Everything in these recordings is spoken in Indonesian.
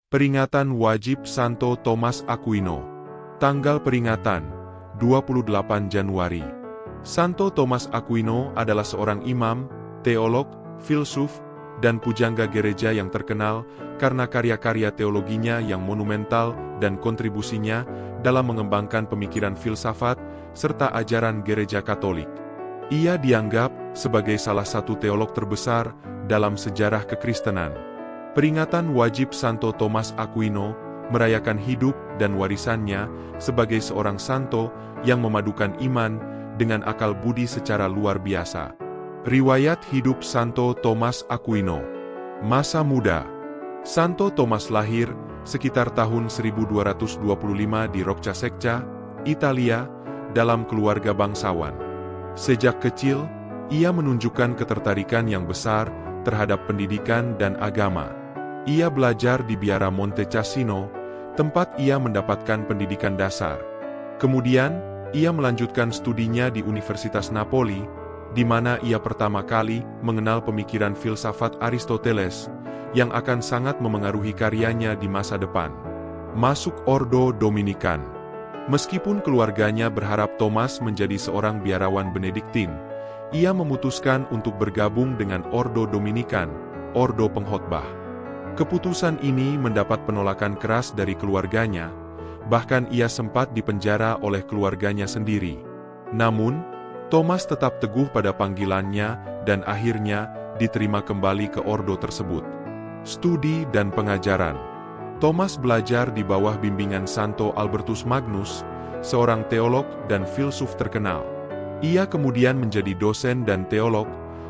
Peringatan wajib Santo Thomas Aquino. Tanggal peringatan, 28 Januari. Santo Thomas Aquino adalah seorang imam, teolog, filsuf, dan pujangga gereja yang terkenal karena karya-karya teologinya yang monumental dan kontribusinya dalam mengembangkan pemikiran filsafat serta ajaran gereja Katolik. Ia dianggap sebagai salah satu teolog terbesar dalam sejarah kekristenan. Peringatan wajib Santo Thomas Aquino merayakan hidup dan warisannya sebagai seorang santo yang memadukan iman dengan akal budi secara luar biasa. Riwayat hidup Santo Thomas Aquino. Masa muda. Santo Thomas lahir sekitar tahun 1225 di Roccasecca, Italia, dalam keluarga bangsawan. Sejak kecil, ia menunjukkan ketertarikan yang besar terhadap pendidikan dan agama. Ia belajar di Biara Monte Cassino, tempat ia mendapatkan pendidikan dasar. Kemudian, ia melanjutkan studinya di Universitas Napoli, di mana ia pertama kali mengenal pemikiran filsafat Aristoteles, yang akan sangat memengaruhi karyanya di masa depan. Masuk Ordo Dominikan. Meskipun keluarganya berharap Thomas menjadi seorang biarawan Benediktin, ia memutuskan untuk bergabung dengan Ordo Dominikan, Ordo Pengkhotbah. Keputusan ini mendapat penolakan keras dari keluarganya, bahkan ia sempat dipenjara oleh keluarganya sendiri. Namun, Thomas tetap teguh pada panggilannya dan akhirnya diterima kembali ke ordo tersebut. Studi dan pengajaran. Thomas belajar di bawah bimbingan Santo Albertus Magnus, seorang teolog dan filsuf terkenal. Ia kemudian menjadi dosen dan teolog,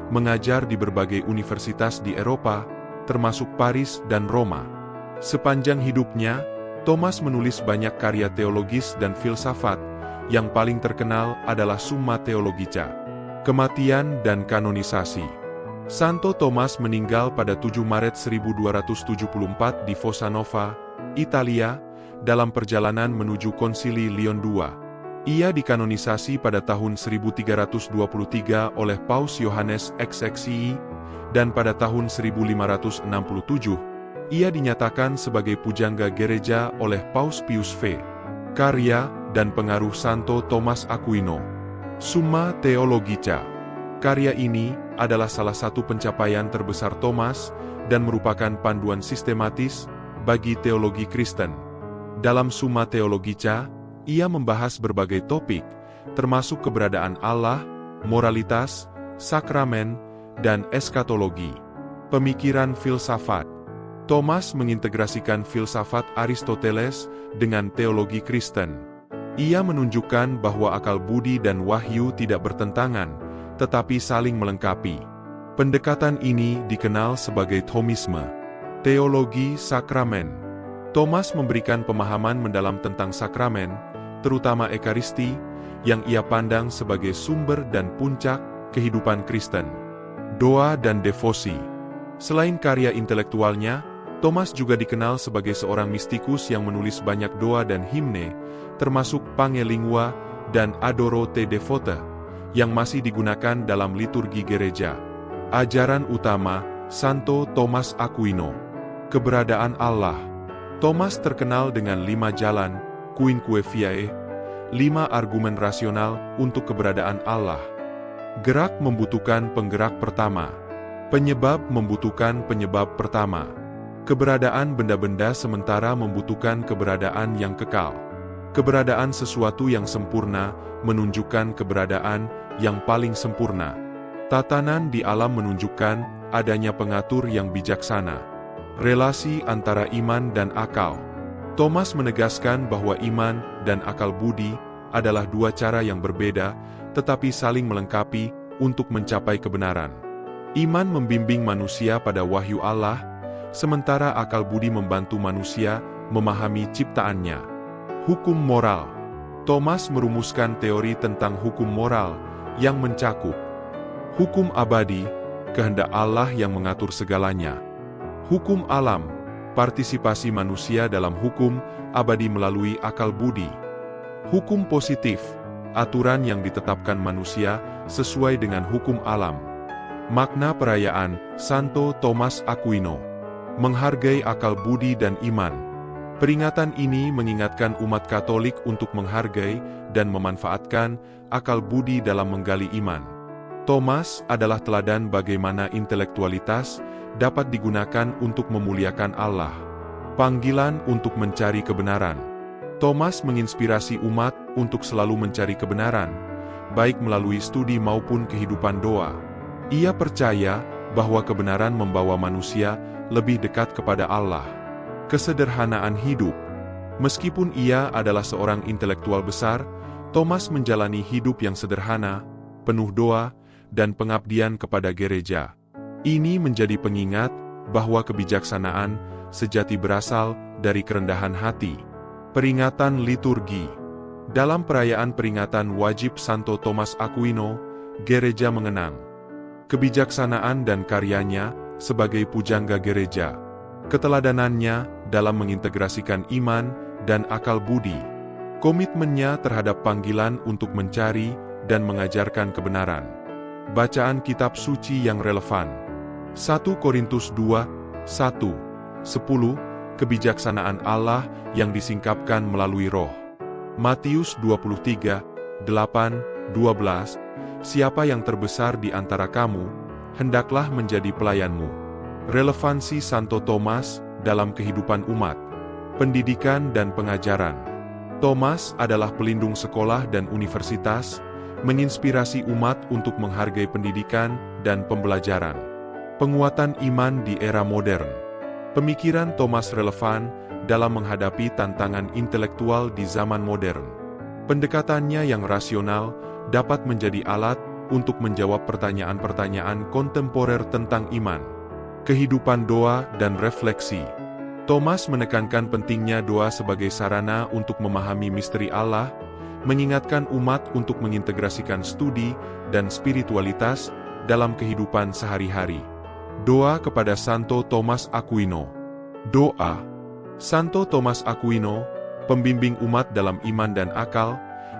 mengajar di berbagai universitas di Eropa, termasuk Paris dan Roma. Sepanjang hidupnya, Thomas menulis banyak karya teologis dan filsafat, yang paling terkenal adalah Summa Theologica. Kematian dan kanonisasi. Santo Thomas meninggal pada 7 Maret 1274 di Fossa Nova, Italia, dalam perjalanan menuju Konsili Leon II. Ia dikanonisasi pada tahun 1323 oleh Paus Yohanes XXII, dan pada tahun 1567, ia dinyatakan sebagai pujangga gereja oleh Paus Pius V. Karya dan pengaruh Santo Thomas Aquino. Summa Theologica. Karya ini adalah salah satu pencapaian terbesar Thomas dan merupakan panduan sistematis bagi teologi Kristen. Dalam Summa Theologica, ia membahas berbagai topik, termasuk keberadaan Allah, moralitas, sakramen, dan eskatologi. Pemikiran filsafat. Thomas mengintegrasikan filsafat Aristoteles dengan teologi Kristen. Ia menunjukkan bahwa akal budi dan wahyu tidak bertentangan, tetapi saling melengkapi. Pendekatan ini dikenal sebagai Thomisme. Teologi sakramen. Thomas memberikan pemahaman mendalam tentang sakramen, terutama Ekaristi, yang ia pandang sebagai sumber dan puncak kehidupan Kristen. Doa dan devosi. Selain karya intelektualnya, Thomas juga dikenal sebagai seorang mistikus yang menulis banyak doa dan himne, termasuk Pange Lingua dan Adoro te Devote, yang masih digunakan dalam liturgi gereja. Ajaran utama Santo Thomas Aquino. Keberadaan Allah. Thomas terkenal dengan 5 jalan, Quinque Viae, 5 argumen rasional untuk keberadaan Allah. Gerak membutuhkan penggerak pertama. Penyebab membutuhkan penyebab pertama. Keberadaan benda-benda sementara membutuhkan keberadaan yang kekal. Keberadaan sesuatu yang sempurna menunjukkan keberadaan yang paling sempurna. Tatanan di alam menunjukkan adanya pengatur yang bijaksana. Relasi antara iman dan akal. Thomas menegaskan bahwa iman dan akal budi adalah 2 cara yang berbeda, tetapi saling melengkapi untuk mencapai kebenaran. Iman membimbing manusia pada wahyu Allah, sementara akal budi membantu manusia memahami ciptaannya. Hukum moral. Thomas merumuskan teori tentang hukum moral yang mencakup hukum abadi, kehendak Allah yang mengatur segalanya. Hukum alam, partisipasi manusia dalam hukum abadi melalui akal budi. Hukum positif, aturan yang ditetapkan manusia sesuai dengan hukum alam. Makna perayaan Santo Thomas Aquino. Menghargai akal budi dan iman. Peringatan ini mengingatkan umat Katolik untuk menghargai dan memanfaatkan akal budi dalam menggali iman. Thomas adalah teladan bagaimana intelektualitas dapat digunakan untuk memuliakan Allah. Panggilan untuk mencari kebenaran. Thomas menginspirasi umat untuk selalu mencari kebenaran, baik melalui studi maupun kehidupan doa. Ia percaya bahwa kebenaran membawa manusia lebih dekat kepada Allah. Kesederhanaan hidup. Meskipun ia adalah seorang intelektual besar, Thomas menjalani hidup yang sederhana, penuh doa, dan pengabdian kepada gereja. Ini menjadi pengingat bahwa kebijaksanaan sejati berasal dari kerendahan hati. Peringatan liturgi. Dalam perayaan peringatan wajib Santo Thomas Aquino, gereja mengenang kebijaksanaan dan karyanya sebagai pujangga gereja, keteladanannya dalam mengintegrasikan iman dan akal budi, komitmennya terhadap panggilan untuk mencari dan mengajarkan kebenaran. Bacaan kitab suci yang relevan. 1 Korintus 2, 1, 10, kebijaksanaan Allah yang disingkapkan melalui Roh. Matius 23, 8, 12, siapa yang terbesar di antara kamu, hendaklah menjadi pelayanmu. Relevansi Santo Thomas dalam kehidupan umat. Pendidikan dan pengajaran. Thomas adalah pelindung sekolah dan universitas, menginspirasi umat untuk menghargai pendidikan dan pembelajaran. Penguatan iman di era modern. Pemikiran Thomas relevan dalam menghadapi tantangan intelektual di zaman modern. Pendekatannya yang rasional dapat menjadi alat untuk menjawab pertanyaan-pertanyaan kontemporer tentang iman. Kehidupan doa dan refleksi. Thomas menekankan pentingnya doa sebagai sarana untuk memahami misteri Allah, mengingatkan umat untuk mengintegrasikan studi dan spiritualitas dalam kehidupan sehari-hari. Doa kepada Santo Thomas Aquino. Doa. Santo Thomas Aquino, pembimbing umat dalam iman dan akal,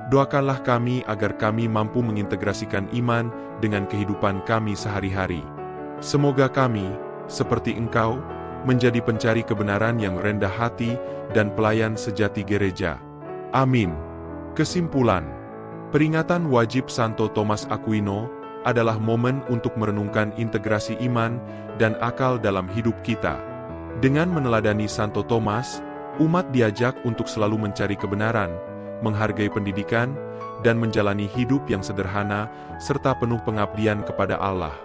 doakanlah kami agar kami mampu mengintegrasikan iman dengan kehidupan kami sehari-hari. Semoga kami, seperti Engkau, menjadi pencari kebenaran yang rendah hati dan pelayan sejati gereja. Amin. Kesimpulan. Peringatan wajib Santo Thomas Aquino adalah momen untuk merenungkan integrasi iman dan akal dalam hidup kita. Dengan meneladani Santo Thomas, umat diajak untuk selalu mencari kebenaran, menghargai pendidikan, dan menjalani hidup yang sederhana serta penuh pengabdian kepada Allah.